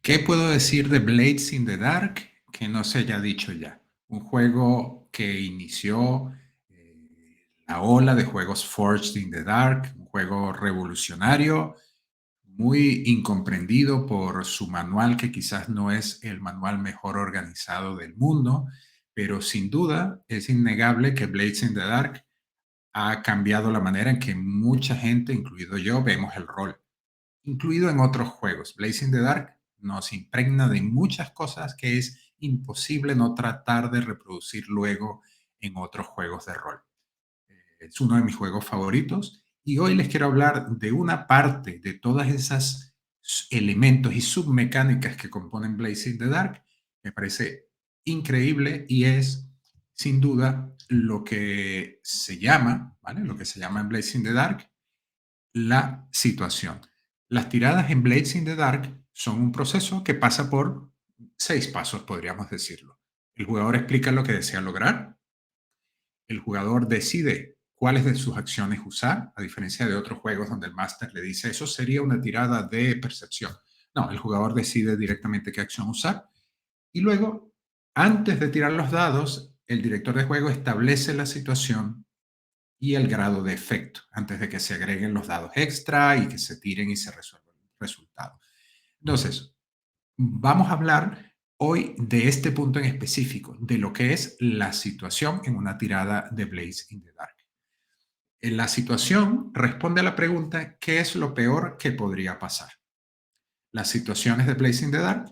¿Qué puedo decir de Blades in the Dark que no se haya dicho ya? Un juego que inició la ola de juegos Forged in the Dark, un juego revolucionario, muy incomprendido por su manual, que quizás no es el manual mejor organizado del mundo, pero sin duda es innegable que Blades in the Dark ha cambiado la manera en que mucha gente, incluido yo, vemos el rol, incluido en otros juegos. Blazing the Dark nos impregna de muchas cosas que es imposible no tratar de reproducir luego en otros juegos de rol. Es uno de mis juegos favoritos y hoy les quiero hablar de una parte de todas esas elementos y submecánicas que componen Blazing the Dark. Me parece increíble y es sin duda lo que se llama, ¿vale? Lo que se llama en Blazing the Dark la situación. Las tiradas en Blades in the Dark son un proceso que pasa por 6 pasos, podríamos decirlo. El jugador explica lo que desea lograr, el jugador decide cuáles de sus acciones usar, a diferencia de otros juegos donde el máster le dice eso sería una tirada de percepción. No, el jugador decide directamente qué acción usar y luego, antes de tirar los dados, el director de juego establece la situación y el grado de efecto antes de que se agreguen los dados extra y que se tiren y se resuelva el resultado. Entonces, vamos a hablar hoy de este punto en específico, de lo que es la situación en una tirada de Blaze in the Dark. La situación responde a la pregunta, ¿qué es lo peor que podría pasar? Las situaciones de Blaze in the Dark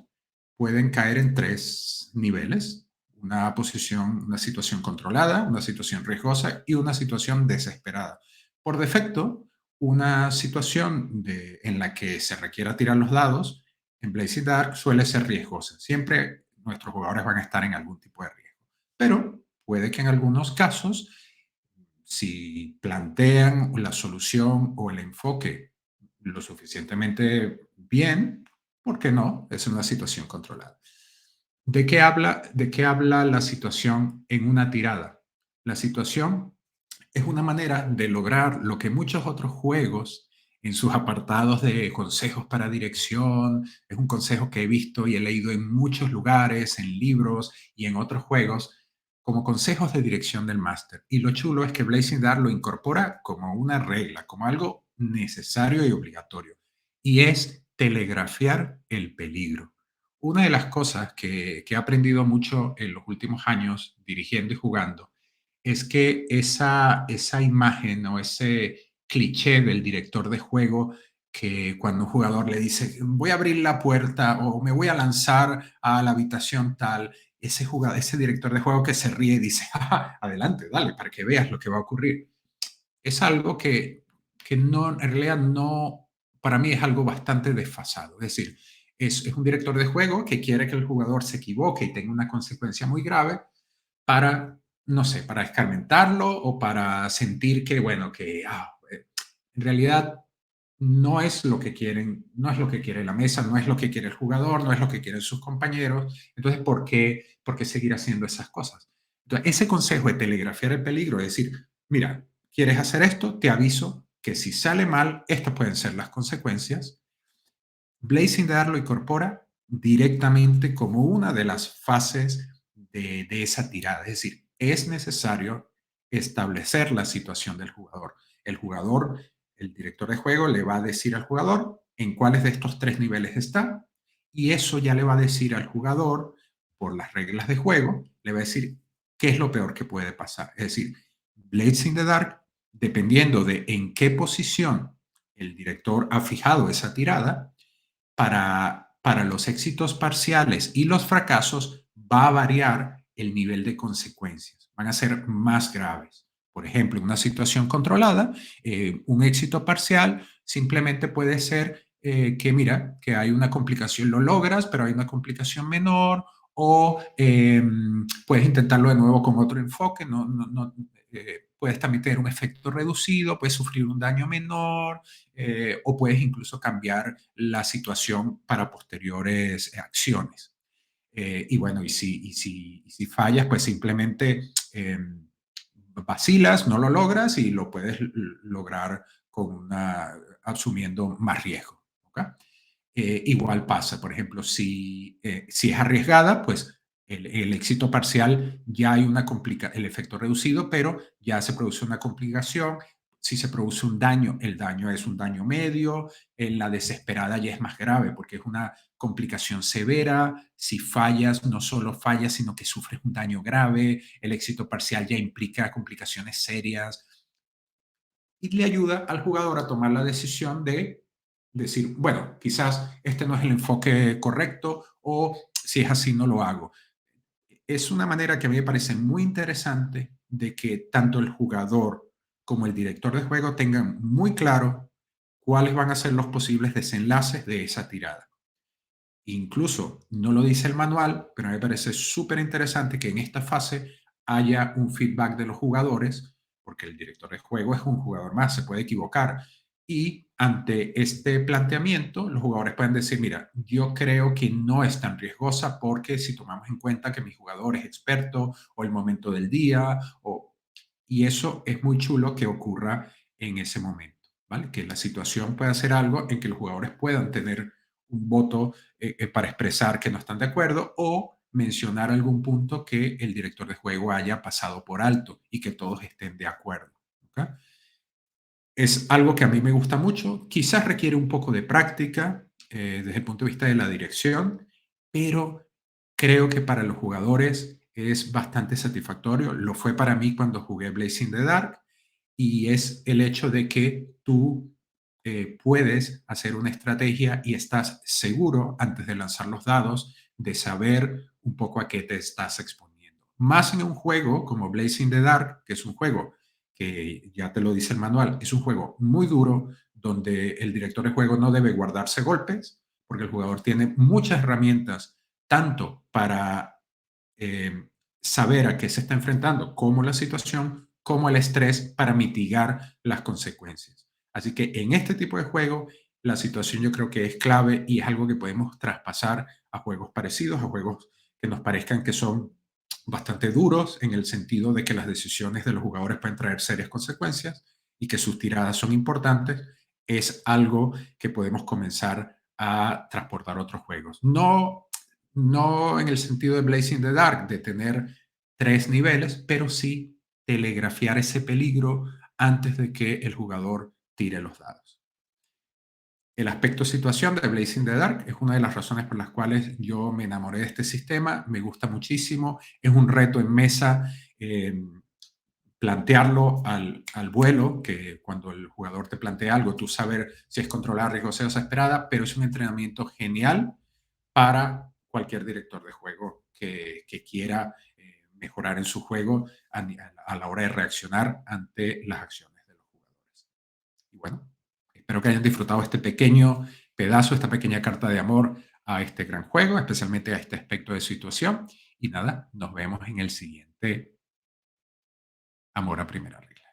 pueden caer en 3 niveles: una situación controlada, una situación riesgosa y una situación desesperada. Por defecto, una situación en la que se requiera tirar los dados en Blazing Dark suele ser riesgosa. Siempre nuestros jugadores van a estar en algún tipo de riesgo. Pero puede que en algunos casos, si plantean la solución o el enfoque lo suficientemente bien, ¿por qué no? Es una situación controlada. ¿De qué habla la situación en una tirada? La situación es una manera de lograr lo que muchos otros juegos en sus apartados de consejos para dirección, es un consejo que he visto y he leído en muchos lugares, en libros y en otros juegos, como consejos de dirección del máster. Y lo chulo es que Blazing Dark lo incorpora como una regla, como algo necesario y obligatorio. Y es telegrafiar el peligro. Una de las cosas que he aprendido mucho en los últimos años dirigiendo y jugando es que esa imagen o ese cliché del director de juego que cuando un jugador le dice voy a abrir la puerta o me voy a lanzar a la habitación tal, ese director de juego que se ríe y dice, "Ah, adelante, dale, para que veas lo que va a ocurrir". Es algo que no, en realidad no, para mí es algo bastante desfasado. Es decir, es un director de juego que quiere que el jugador se equivoque y tenga una consecuencia muy grave para, no sé, para escarmentarlo o para sentir que, bueno, en realidad no es lo que quieren, no es lo que quiere la mesa, no es lo que quiere el jugador, no es lo que quieren sus compañeros. Entonces, ¿por qué seguir haciendo esas cosas? Entonces, ese consejo de telegrafiar el peligro, es decir, mira, ¿quieres hacer esto? Te aviso que si sale mal, estas pueden ser las consecuencias. Blazing Dark lo incorpora directamente como una de las fases de esa tirada. Es decir, es necesario establecer la situación del jugador. El jugador, el director de juego, le va a decir al jugador en cuáles de estos 3 niveles está y eso ya le va a decir al jugador, por las reglas de juego, le va a decir qué es lo peor que puede pasar. Es decir, Blades in the Dark, dependiendo de en qué posición el director ha fijado esa tirada, para los éxitos parciales y los fracasos va a variar el nivel de consecuencias, van a ser más graves. Por ejemplo, en una situación controlada, un éxito parcial simplemente puede ser que, mira, que hay una complicación, lo logras, pero hay una complicación menor, o puedes intentarlo de nuevo con otro enfoque, puedes también tener un efecto reducido, puedes sufrir un daño menor, o puedes incluso cambiar la situación para posteriores acciones. Y bueno, y si fallas, pues simplemente vacilas, no lo logras y lo puedes lograr asumiendo más riesgo. ¿Okay? igual pasa. Por ejemplo, si es arriesgada, pues el éxito parcial ya hay una el efecto reducido, pero ya se produce una complicación. Si se produce un daño, el daño es un daño medio. En la desesperada ya es más grave porque es una complicación severa. Si fallas, no solo fallas, sino que sufres un daño grave. El éxito parcial ya implica complicaciones serias y le ayuda al jugador a tomar la decisión de decir, bueno, quizás este no es el enfoque correcto o si es así no lo hago. Es una manera que a mí me parece muy interesante de que tanto el jugador como el director de juego tengan muy claro cuáles van a ser los posibles desenlaces de esa tirada. Incluso no lo dice el manual, pero me parece súper interesante que en esta fase haya un feedback de los jugadores, porque el director de juego es un jugador más, se puede equivocar. Y ante este planteamiento, los jugadores pueden decir, mira, yo creo que no es tan riesgosa porque si tomamos en cuenta que mi jugador es experto o el momento del día, y eso es muy chulo que ocurra en ese momento, ¿vale? Que la situación pueda ser algo en que los jugadores puedan tener un voto para expresar que no están de acuerdo o mencionar algún punto que el director de juego haya pasado por alto y que todos estén de acuerdo. ¿Ok? Es algo que a mí me gusta mucho, quizás requiere un poco de práctica desde el punto de vista de la dirección, pero creo que para los jugadores es bastante satisfactorio. Lo fue para mí cuando jugué Blazing the Dark y es el hecho de que tú puedes hacer una estrategia y estás seguro antes de lanzar los dados de saber un poco a qué te estás exponiendo. Más en un juego como Blazing the Dark, que es un juego que ya te lo dice el manual, es un juego muy duro donde el director de juego no debe guardarse golpes porque el jugador tiene muchas herramientas tanto para saber a qué se está enfrentando, como la situación, como el estrés para mitigar las consecuencias. Así que en este tipo de juego, la situación yo creo que es clave y es algo que podemos traspasar a juegos parecidos, a juegos que nos parezcan que son bastante duros en el sentido de que las decisiones de los jugadores pueden traer serias consecuencias y que sus tiradas son importantes, es algo que podemos comenzar a transportar a otros juegos. No en el sentido de Blazing the Dark, de tener tres niveles, pero sí telegrafiar ese peligro antes de que el jugador tire los dados. El aspecto situación de Blazing the Dark es una de las razones por las cuales yo me enamoré de este sistema, me gusta muchísimo, es un reto en mesa plantearlo al vuelo, que cuando el jugador te plantea algo, tú saber si es controlar riesgos o esperada, pero es un entrenamiento genial para cualquier director de juego que quiera mejorar en su juego a la hora de reaccionar ante las acciones de los jugadores. Y bueno, espero que hayan disfrutado este pequeño pedazo, esta pequeña carta de amor a este gran juego, especialmente a este aspecto de situación. Y nada, nos vemos en el siguiente Amor a primera regla.